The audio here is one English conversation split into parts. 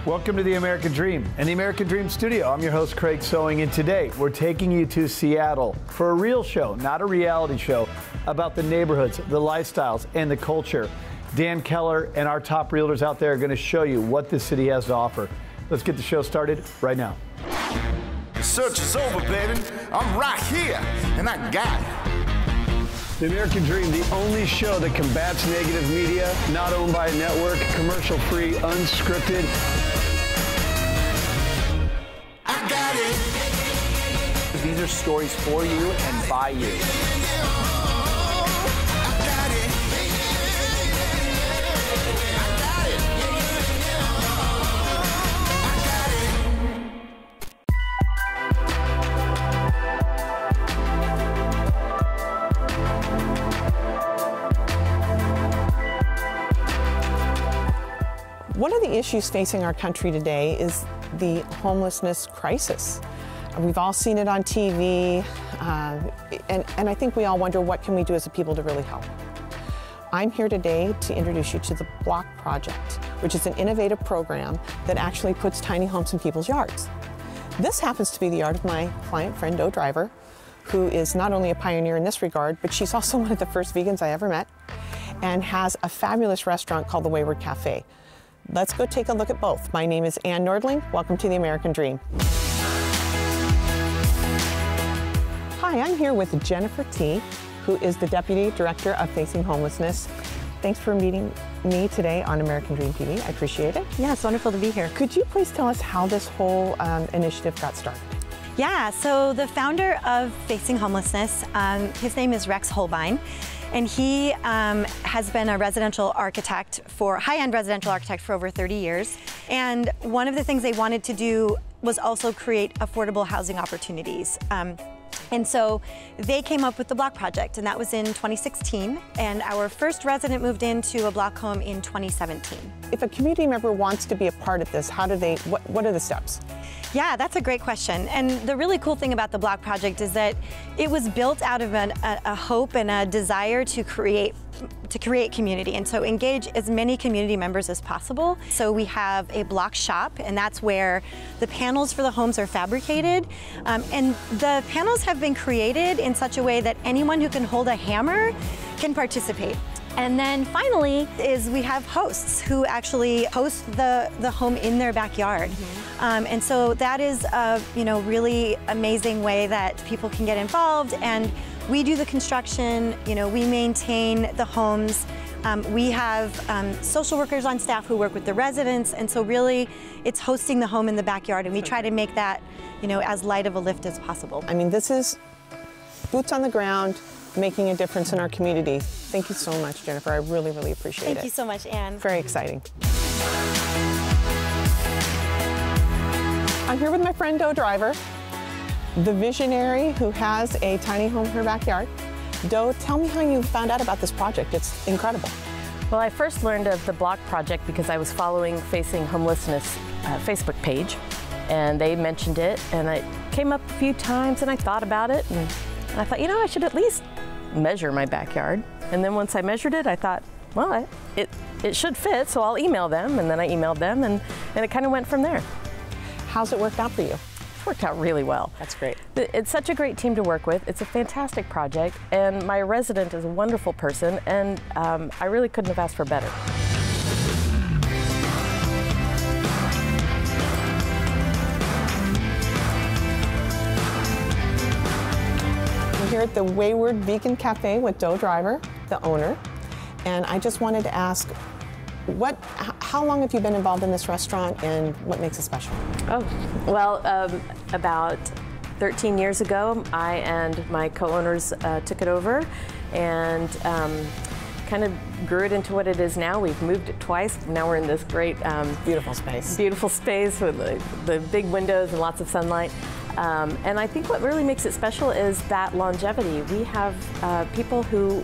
Welcome to the American Dream and the American Dream Studio. I'm your host, Craig Sewing, and today we're taking you to Seattle for a real show, not a reality show, about the neighborhoods, the lifestyles, and the culture. Dan Keller and our top realtors out there are going to show you what this city has to offer. Let's get the show started right now. The search is over, baby. I'm right here, and I got it. The American Dream, the only show that combats negative media, not owned by a network, commercial-free, unscripted. I got it. These are stories for you and by you. I got it. I got it. I got it. One of the issues facing our country today is the homelessness crisis. We've all seen it on TV, and I think we all wonder, what can we do as a people to really help? I'm here today to introduce you to the Block Project, which is an innovative program that actually puts tiny homes in people's yards. This happens to be the yard of my client friend, Doe Driver, who is not only a pioneer in this regard, but she's also one of the first vegans I ever met, and has a fabulous restaurant called the Wayward Cafe. Let's go take a look at both. My name is Ann Nordling. Welcome to the American Dream. Hi, I'm here with Jennifer T., who is the Deputy Director of Facing Homelessness. Thanks for meeting me today on American Dream TV. I appreciate it. Yeah, it's wonderful to be here. Could you please tell us how this whole initiative got started? Yeah, so the founder of Facing Homelessness, his name is Rex Holbein, and he has been a residential architect high-end residential architect for over 30 years. And one of the things they wanted to do was also create affordable housing opportunities. And so they came up with the Block Project, and that was in 2016. And our first resident moved into a block home in 2017. If a community member wants to be a part of this, how do they, what are the steps? Yeah, that's a great question. And the really cool thing about the Block Project is that it was built out of a hope and a desire to create community, and so engage as many community members as possible. So we have a block shop, and that's where the panels for the homes are fabricated. And the panels have been created in such a way that anyone who can hold a hammer can participate. And then finally is we have hosts who actually host the home in their backyard. Mm-hmm. And so that is a really amazing way that people can get involved, and we do the construction, we maintain the homes. We have social workers on staff who work with the residents, and so really it's hosting the home in the backyard, and we try to make that as light of a lift as possible. I mean, this is boots on the ground, making a difference in our community. Thank you so much, Jennifer. I really, really appreciate it. Thank you so much, Ann. Very exciting. I'm here with my friend Doe Driver, the visionary who has a tiny home in her backyard. Doe, tell me how you found out about this project. It's incredible. Well, I first learned of the Block Project because I was following Facing Homelessness Facebook page, and they mentioned it, and it came up a few times, and I thought about it, and I thought, I should at least measure my backyard. And then once I measured it, I thought, well, it should fit, so I'll email them. And then I emailed them, and it kind of went from there. How's it worked out for you? It's worked out really well. That's great. It's such a great team to work with. It's a fantastic project, and my resident is a wonderful person, and I really couldn't have asked for better. Here at the Wayward Vegan Cafe with Doe Driver, the owner, and I just wanted to ask, how long have you been involved in this restaurant, and what makes it special? Oh, well, about 13 years ago, I and my co-owners took it over, and kind of grew it into what it is now. We've moved it twice. Now we're in this great, beautiful space. Beautiful space with the big windows and lots of sunlight. And I think what really makes it special is that longevity. We have people who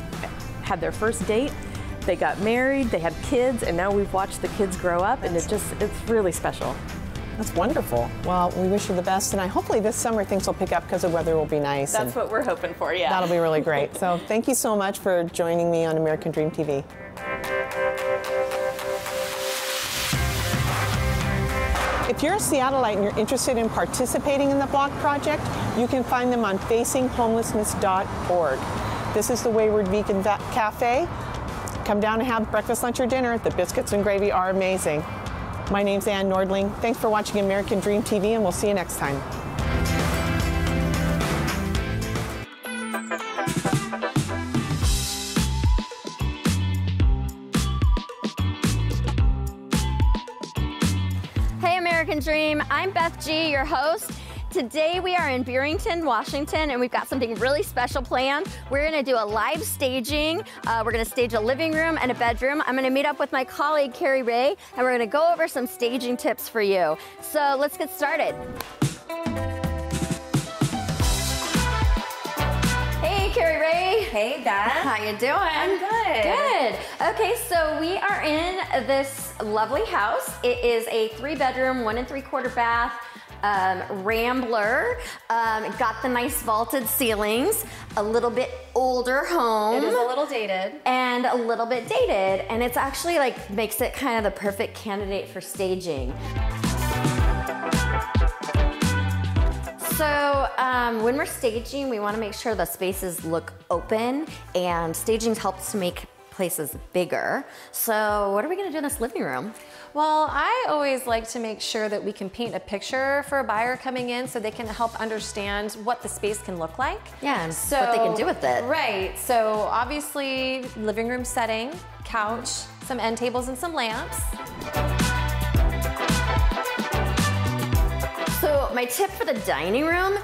had their first date, they got married, they had kids, and now we've watched the kids grow up, and it's really special. That's wonderful. Well, we wish you the best, and hopefully this summer things will pick up because the weather will be nice. That's what we're hoping for, yeah. That'll be really great. So thank you so much for joining me on American Dream TV. If you're a Seattleite and you're interested in participating in the block project, you can find them on facinghomelessness.org. This is the Wayward Vegan Cafe. Come down and have breakfast, lunch, or dinner. The biscuits and gravy are amazing. My name's Ann Nordling. Thanks for watching American Dream TV, and we'll see you next time. Hey American Dream, I'm Beth G, your host. Today we are in Burlington, Washington, and we've got something really special planned. We're gonna do a live staging. We're gonna stage a living room and a bedroom. I'm gonna meet up with my colleague, Carrie Ray, and we're gonna go over some staging tips for you. So let's get started. Hey, Carrie Ray. Hey, Beth. How you doing? I'm good. Good. Okay, so we are in this lovely house. It is a 3-bedroom, 1 3/4 bath. Rambler, got the nice vaulted ceilings, a little bit older home. It is a little dated. And a little bit dated, and it's actually like makes it kind of the perfect candidate for staging. So when we're staging, we want to make sure the spaces look open, and staging helps to make places bigger. So what are we going to do in this living room? Well, I always like to make sure that we can paint a picture for a buyer coming in so they can help understand what the space can look like. Yeah, and what they can do with it. Right, so obviously living room setting, couch, some end tables and some lamps. So my tip for the dining rooms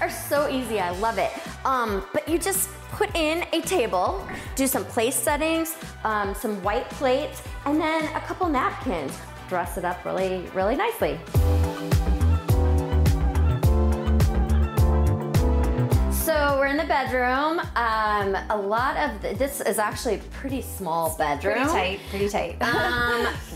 are so easy, I love it. But you just put in a table, do some place settings, some white plates, and then a couple napkins. Dress it up really, really nicely. So we're in the bedroom. This is actually a pretty small bedroom. Pretty tight.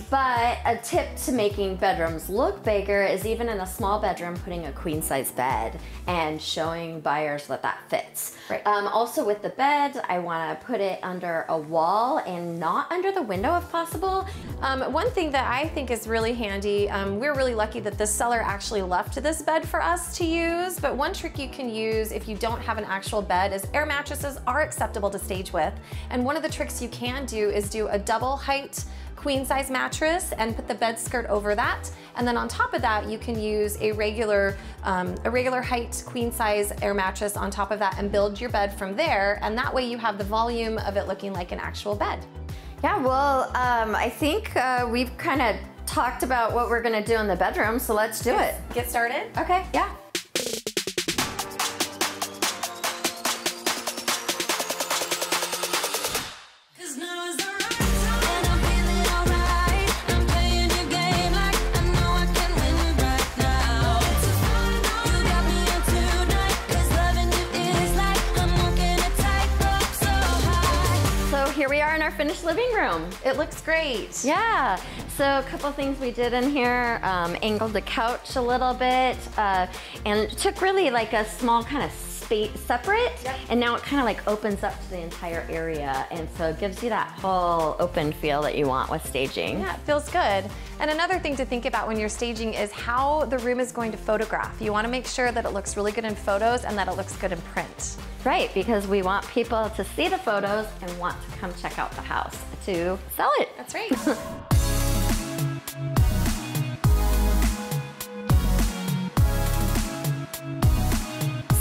But a tip to making bedrooms look bigger is even in a small bedroom, putting a queen size bed and showing buyers that fits. Right. Also with the bed, I want to put it under a wall and not under the window if possible. One thing that I think is really handy, we're really lucky that this seller actually left this bed for us to use, but one trick you can use if you don't have an actual bed is air mattresses are acceptable to stage with. And one of the tricks you can do is do a double height queen size mattress and put the bed skirt over that. And then on top of that, you can use a regular height queen size air mattress on top of that and build your bed from there. And that way you have the volume of it looking like an actual bed. Yeah, well, I think we've kind of talked about what we're gonna do in the bedroom, so let's do it. Get started? Okay, yeah. Here we are in our finished living room. It looks great. Yeah, so a couple things we did in here, angled the couch a little bit, and took really like a small kind of space separate, yep. And now it kind of like opens up to the entire area, and so it gives you that whole open feel that you want with staging. Yeah, it feels good. And another thing to think about when you're staging is how the room is going to photograph. You want to make sure that it looks really good in photos and that it looks good in print. Right, because we want people to see the photos and want to come check out the house to sell it. That's right.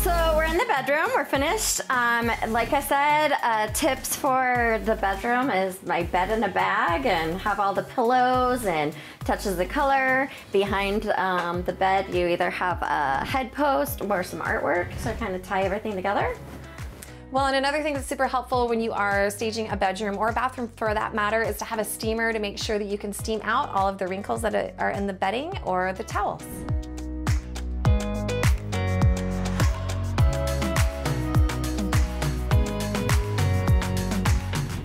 So we're in the bedroom, we're finished. Like I said, tips for the bedroom is my bed in a bag and have all the pillows and touches of color. Behind the bed, you either have a head post or some artwork, so kind of tie everything together. Well, and another thing that's super helpful when you are staging a bedroom or a bathroom for that matter is to have a steamer to make sure that you can steam out all of the wrinkles that are in the bedding or the towels.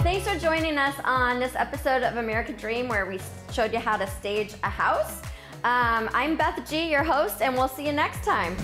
Thanks for joining us on this episode of American Dream where we showed you how to stage a house. I'm Beth G, your host, and we'll see you next time.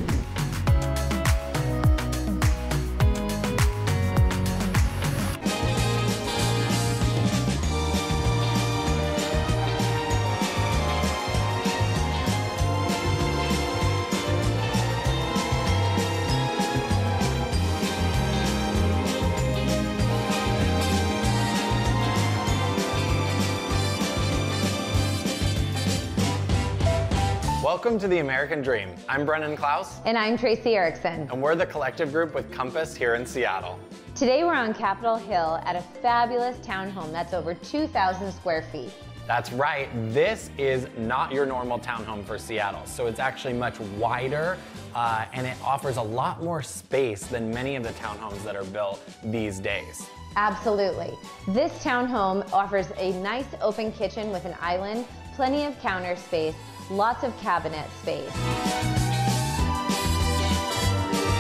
Welcome to the American Dream. I'm Brennan Klaus. And I'm Tracy Erickson. And we're the collective group with Compass here in Seattle. Today we're on Capitol Hill at a fabulous townhome that's over 2,000 square feet. That's right. This is not your normal townhome for Seattle. So it's actually much wider and it offers a lot more space than many of the townhomes that are built these days. Absolutely. This townhome offers a nice open kitchen with an island, plenty of counter space, lots of cabinet space,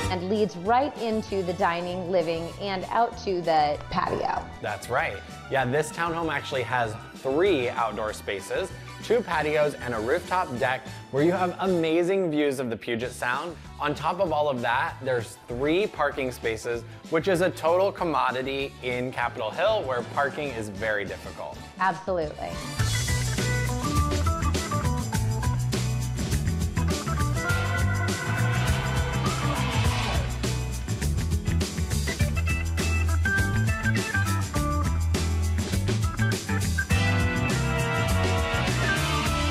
and leads right into the dining, living, and out to the patio. That's right. Yeah, this townhome actually has 3 outdoor spaces, 2 patios, and a rooftop deck where you have amazing views of the Puget Sound. On top of all of that, there's 3 parking spaces, which is a total commodity in Capitol Hill where parking is very difficult. Absolutely.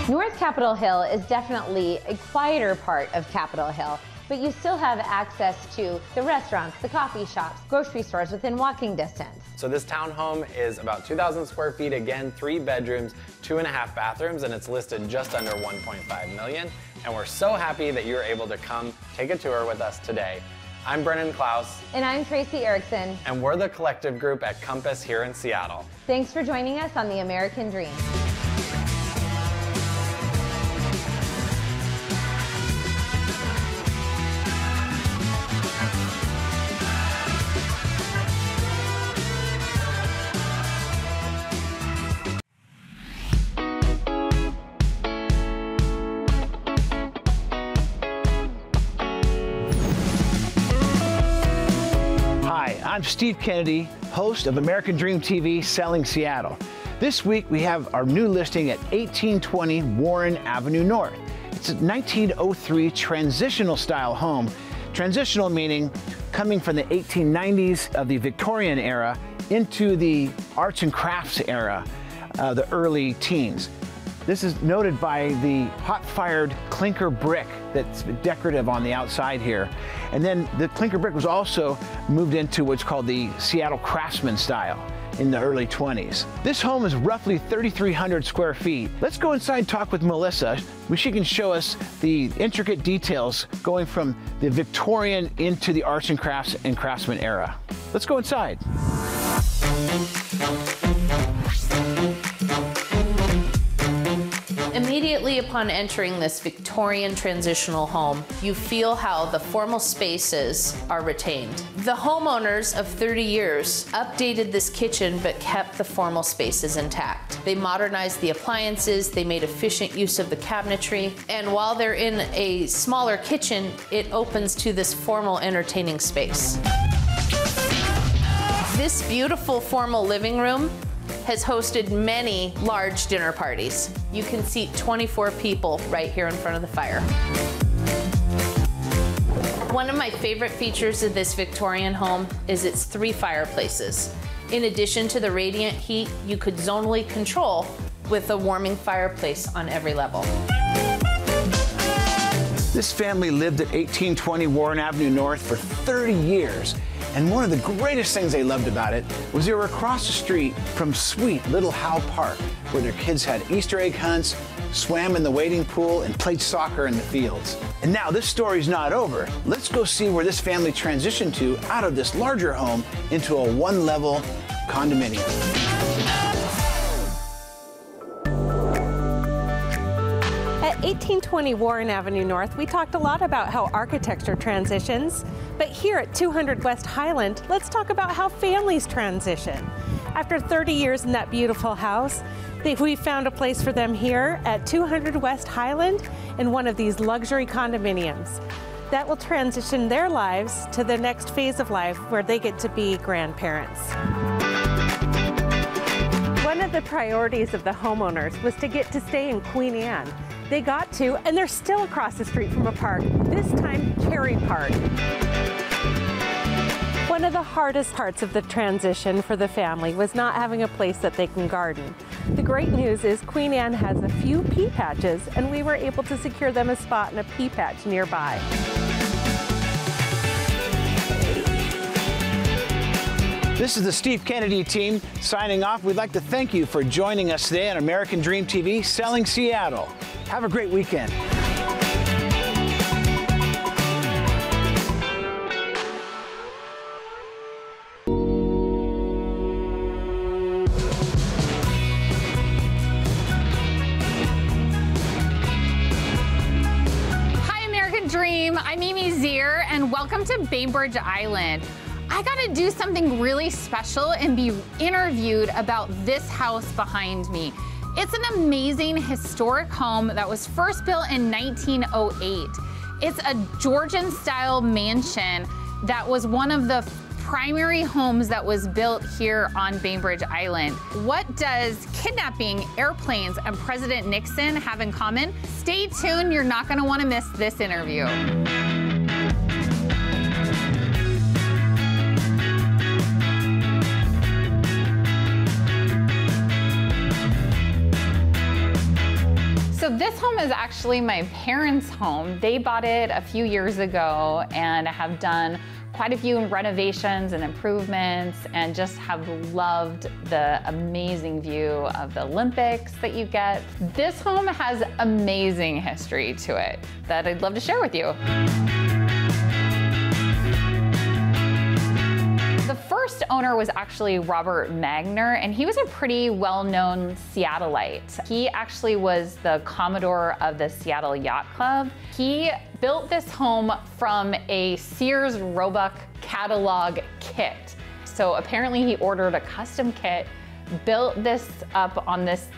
North Capitol Hill is definitely a quieter part of Capitol Hill, but you still have access to the restaurants, the coffee shops, grocery stores within walking distance. So this townhome is about 2,000 square feet, again, 3 bedrooms, 2.5 bathrooms, and it's listed just under $1.5 million. And we're so happy that you're able to come take a tour with us today. I'm Brennan Klaus. And I'm Tracy Erickson. And we're the collective group at Compass here in Seattle. Thanks for joining us on the American Dream. I'm Steve Kennedy, host of American Dream TV, Selling Seattle. This week we have our new listing at 1820 Warren Avenue North. It's a 1903 transitional style home. Transitional meaning coming from the 1890s of the Victorian era into the arts and crafts era, the early teens. This is noted by the hot-fired clinker brick that's decorative on the outside here. And then the clinker brick was also moved into what's called the Seattle Craftsman style in the early 20s. This home is roughly 3,300 square feet. Let's go inside and talk with Melissa. She can show us the intricate details going from the Victorian into the arts and crafts and craftsman era. Let's go inside. Immediately upon entering this Victorian transitional home, you feel how the formal spaces are retained. The homeowners of 30 years updated this kitchen but kept the formal spaces intact. They modernized the appliances, they made efficient use of the cabinetry, and while they're in a smaller kitchen, it opens to this formal entertaining space. This beautiful formal living room has hosted many large dinner parties. You can seat 24 people right here in front of the fire. One of my favorite features of this Victorian home is its 3 fireplaces. In addition to the radiant heat, you could zonally control with a warming fireplace on every level. This family lived at 1820 Warren Avenue North for 30 years. And one of the greatest things they loved about it was they were across the street from sweet Little Howe Park, where their kids had Easter egg hunts, swam in the wading pool, and played soccer in the fields. And now this story's not over. Let's go see where this family transitioned to out of this larger home into a 1-level condominium. At 1820 Warren Avenue North, we talked a lot about how architecture transitions, but here at 200 West Highland, let's talk about how families transition. After 30 years in that beautiful house, we found a place for them here at 200 West Highland in one of these luxury condominiums. That will transition their lives to the next phase of life where they get to be grandparents. One of the priorities of the homeowners was to get to stay in Queen Anne. They got to, and they're still across the street from a park, this time Cherry Park. One of the hardest parts of the transition for the family was not having a place that they can garden. The great news is Queen Anne has a few pea patches, and we were able to secure them a spot in a pea patch nearby. This is the Steve Kennedy team signing off. We'd like to thank you for joining us today on American Dream TV, Selling Seattle. Have a great weekend. Hi, American Dream. I'm Emmy Zier, and welcome to Bainbridge Island. I gotta do something really special and be interviewed about this house behind me. It's an amazing historic home that was first built in 1908. It's a Georgian-style mansion that was one of the primary homes that was built here on Bainbridge Island. What does kidnapping, airplanes, and President Nixon have in common? Stay tuned, you're not gonna wanna miss this interview. So this home is actually my parents' home. They bought it a few years ago and have done quite a few renovations and improvements and just have loved the amazing view of the Olympics that you get. This home has amazing history to it that I'd love to share with you. The first owner was actually Robert Magner, and he was a pretty well-known Seattleite. He actually was the Commodore of the Seattle Yacht Club. He built this home from a Sears Roebuck catalog kit. So apparently he ordered a custom kit, built this up on this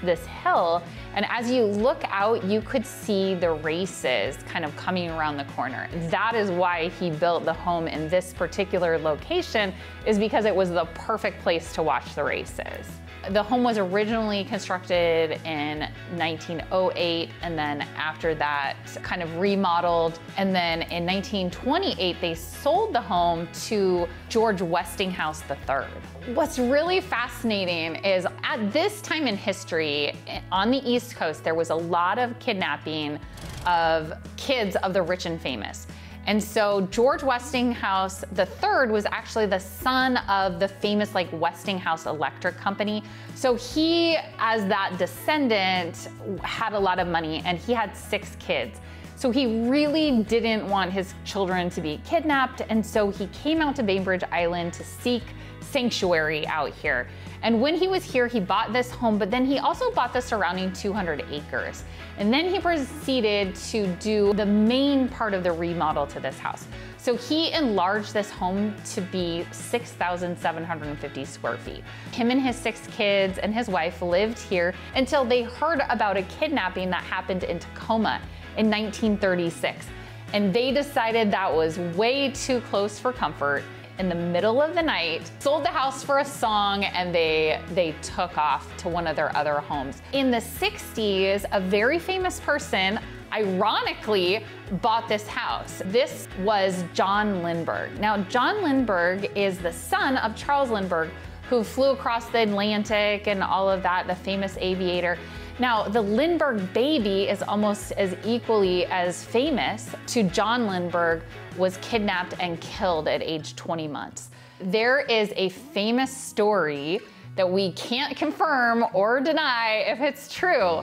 hill, and as you look out, you could see the races kind of coming around the corner. That is why he built the home in this particular location, is because it was the perfect place to watch the races. The home was originally constructed in 1908, and then after that kind of remodeled. And then in 1928, they sold the home to George Westinghouse III. What's really fascinating is at this time in history, on the East Coast, there was a lot of kidnapping of kids of the rich and famous. And so George Westinghouse III was actually the son of the famous Westinghouse Electric Company. So he, as that descendant, had a lot of money, and he had 6 kids. So he really didn't want his children to be kidnapped, and so he came out to Bainbridge Island to seek sanctuary out here. And when he was here, he bought this home, but then he also bought the surrounding 200 acres. And then he proceeded to do the main part of the remodel to this house. So he enlarged this home to be 6,750 square feet. Him and his 6 kids and his wife lived here until they heard about a kidnapping that happened in Tacoma in 1936. And they decided that was way too close for comfort. In the middle of the night, sold the house for a song, and they took off to one of their other homes. In the 60s, a very famous person, ironically, bought this house. This was John Lindbergh. Now, John Lindbergh is the son of Charles Lindbergh, who flew across the Atlantic and all of that, the famous aviator. Now, the Lindbergh baby is almost as equally as famous to John Lindbergh, was kidnapped and killed at age 20 months. There is a famous story that we can't confirm or deny if it's true,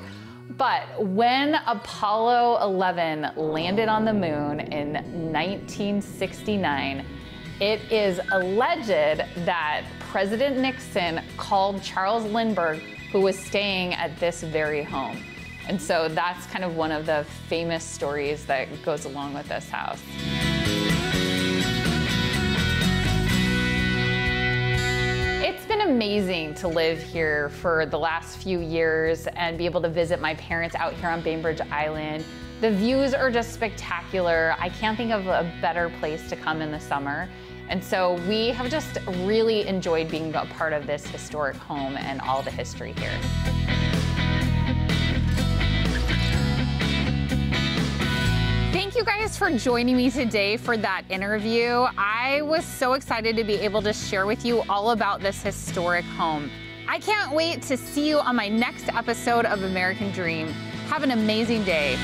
but when Apollo 11 landed on the moon in 1969, it is alleged that President Nixon called Charles Lindbergh, who was staying at this very home. And so that's kind of one of the famous stories that goes along with this house. It's been amazing to live here for the last few years and be able to visit my parents out here on Bainbridge Island. The views are just spectacular. I can't think of a better place to come in the summer. And so we have just really enjoyed being a part of this historic home and all the history here. Thank you guys for joining me today for that interview. I was so excited to be able to share with you all about this historic home. I can't wait to see you on my next episode of American Dream. Have an amazing day.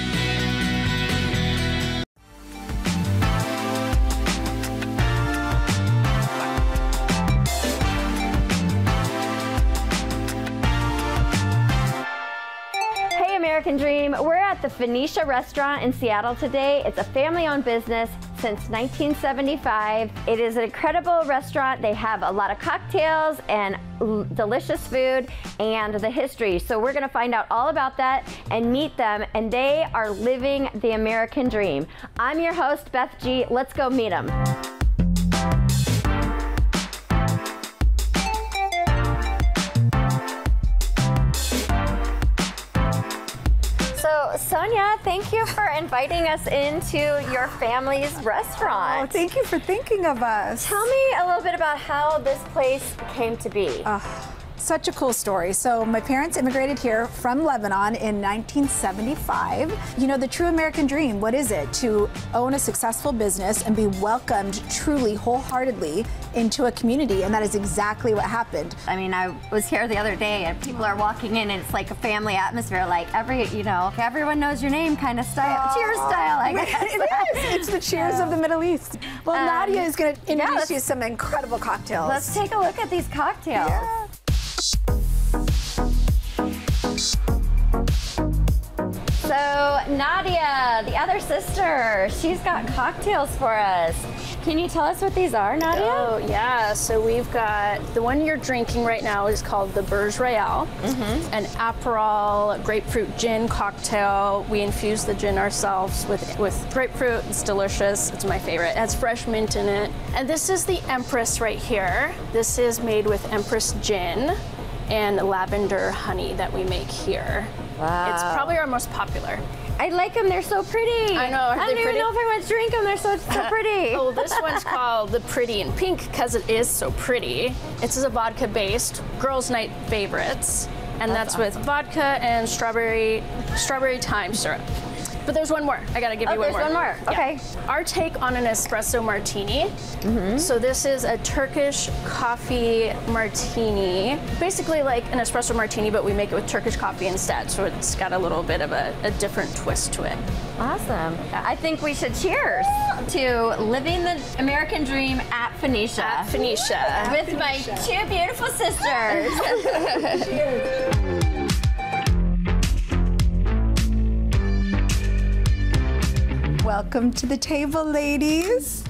American Dream. We're at the Phoenicia restaurant in Seattle today. It's a family-owned business since 1975. It is an incredible restaurant. They have a lot of cocktails and delicious food and the history. So we're gonna find out all about that and meet them, and they are living the American dream. I'm your host, Beth G. Let's go meet them. So, Sonia, thank you for inviting us into your family's restaurant. Oh, thank you for thinking of us. Tell me a little bit about how this place came to be. Such a cool story. So my parents immigrated here from Lebanon in 1975. You know, the true American dream, what is it? To own a successful business and be welcomed truly, wholeheartedly into a community, and that is exactly what happened. I mean, I was here the other day and people are walking in and it's like a family atmosphere, like everyone knows your name kind of style, cheers style, I guess. It is. It's the cheers of the Middle East. Well, Nadia is going to introduce you to some incredible cocktails. Let's take a look at these cocktails. Yeah. So Nadia, the other sister, she's got cocktails for us. Can you tell us what these are, Nadia? Oh, yeah. So we've got the one you're drinking right now is called the Burj Royale, an Aperol grapefruit gin cocktail. We infuse the gin ourselves with grapefruit. It's delicious. It's my favorite. It has fresh mint in it. And this is the Empress right here. This is made with Empress gin and lavender honey that we make here. Wow. It's probably our most popular. I like them, they're so pretty. I know, I don't even know if I want to drink them, they're so pretty. Oh, this one's called the Pretty in Pink because it is so pretty. It's a vodka based, girls' night favorites. And that's awesome. with vodka and strawberry thyme syrup. But there's one more. I gotta give you one more. There's one more. Okay. Yeah. Our take on an espresso martini. So this is a Turkish coffee martini. Basically like an espresso martini, but we make it with Turkish coffee instead. So it's got a little bit of a different twist to it. Awesome. I think we should cheers to living the American dream at Phoenicia. At Phoenicia. With my two beautiful sisters. Cheers. Welcome to the table, ladies.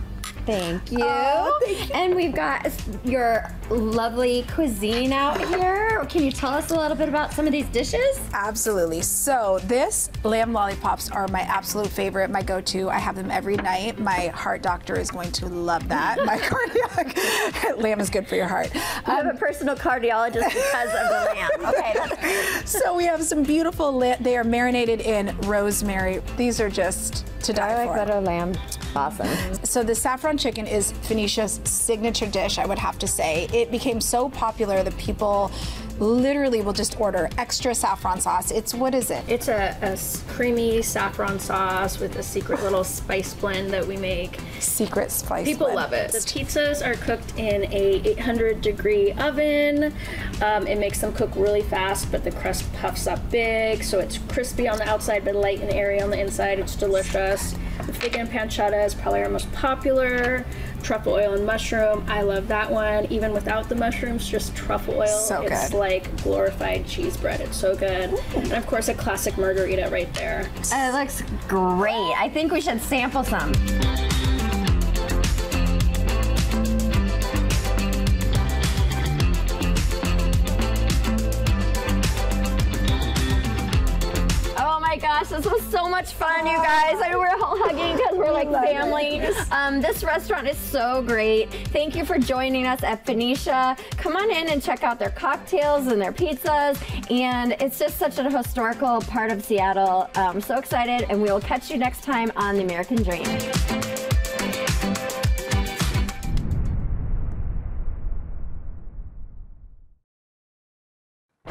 Thank you. Oh, thank you. And we've got your lovely cuisine out here. Can you tell us a little bit about some of these dishes? Absolutely. So this lamb lollipops are my absolute favorite, my go-to. I have them every night. My heart doctor is going to love that. My cardiac lamb is good for your heart. I have a personal cardiologist because of the lamb. Okay, that's great. So we have some beautiful, they are marinated in rosemary. These are just to die for. I like butter lamb. Awesome. So the saffron chicken is Phoenicia's signature dish, I would have to say. It became so popular that people literally will just order extra saffron sauce. What is it? It's a creamy saffron sauce with a secret little spice blend that we make. Secret spice People blend. love it. The pizzas are cooked in a 800-degree oven. It makes them cook really fast, but the crust puffs up big, so it's crispy on the outside, but light and airy on the inside. It's delicious. The fig and pancetta is probably our most popular. Truffle oil and mushroom, I love that one. Even without the mushrooms, just truffle oil. So good. It's like glorified cheese bread. It's so good. And of course, a classic margarita right there. It looks great. I think we should sample some. Gosh, this was so much fun, you guys. I mean, we're all hugging because we're like family. This restaurant is so great. Thank you for joining us at Phoenicia. Come on in and check out their cocktails and their pizzas. And it's just such a historical part of Seattle. I'm so excited, and we will catch you next time on The American Dream.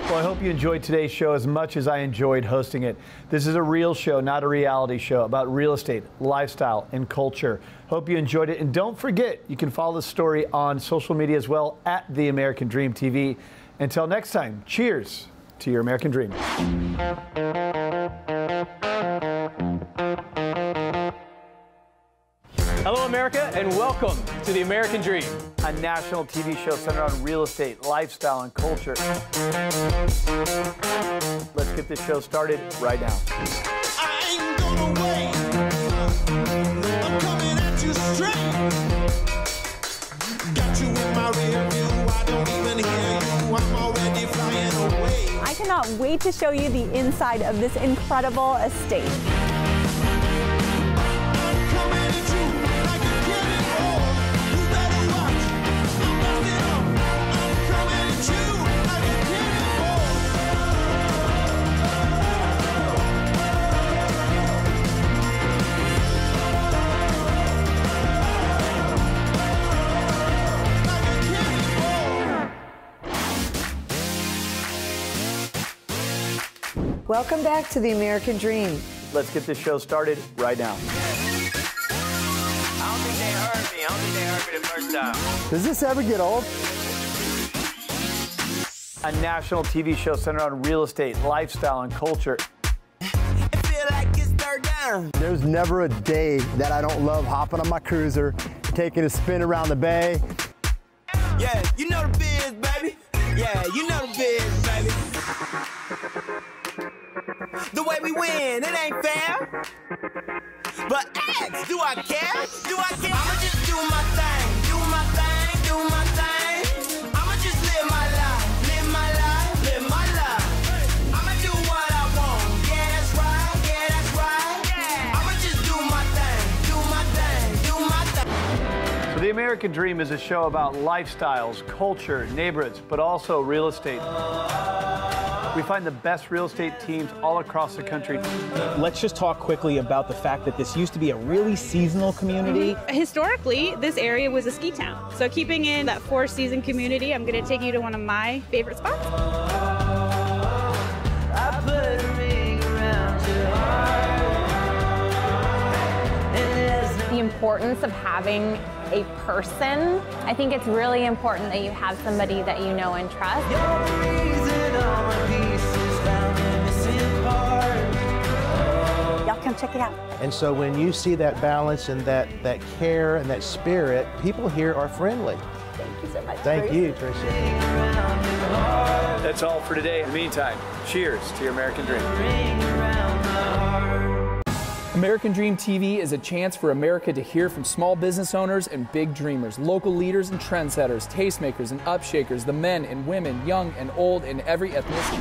Well, I hope you enjoyed today's show as much as I enjoyed hosting it. This is a real show, not a reality show, about real estate, lifestyle, and culture. Hope you enjoyed it. And don't forget, you can follow the story on social media as well, at The American Dream TV. Until next time, cheers to your American dream. Hello, America, and welcome to the American Dream, a national TV show centered on real estate, lifestyle, and culture. Let's get this show started right now. I ain't gonna wait. I'm coming at you straight. Got you in my rear view. I don't even hear you. I'm already flying away. I cannot wait to show you the inside of this incredible estate. Welcome back to the American Dream. Let's get this show started right now. I don't think they heard me. I don't think they heard me the first time. Does this ever get old? A national TV show centered on real estate, lifestyle, and culture. There's never a day that I don't love hopping on my cruiser, taking a spin around the bay. Yeah, you know the biz, baby. Yeah, you know the biz, baby. The way we win, it ain't fair. But ask, do I care? Do I care? I'ma just do my thing, do my thing, do my thing. I'ma just live my life, live my life, live my life. I'ma do what I want. Yeah, that's right, yeah, that's right. Yeah. I'ma just do my thing, do my thing, do my thing. So the American Dream is a show about lifestyles, culture, neighborhoods, but also real estate. We find the best real estate teams all across the country. Let's just talk quickly about the fact that this used to be a really seasonal community. Historically, this area was a ski town. So keeping in that four-season community, I'm going to take you to one of my favorite spots. I put a ring around your heart. The importance of having a person. I think it's really important that you have somebody that you know and trust. Y'all come check it out. And so when you see that balance and that care and that spirit, people here are friendly. Thank you so much. Thank you, Tricia. That's all for today. In the meantime, cheers to your American Dream. American Dream TV is a chance for America to hear from small business owners and big dreamers, local leaders and trendsetters, tastemakers and upshakers, the men and women, young and old, in every ethnicity.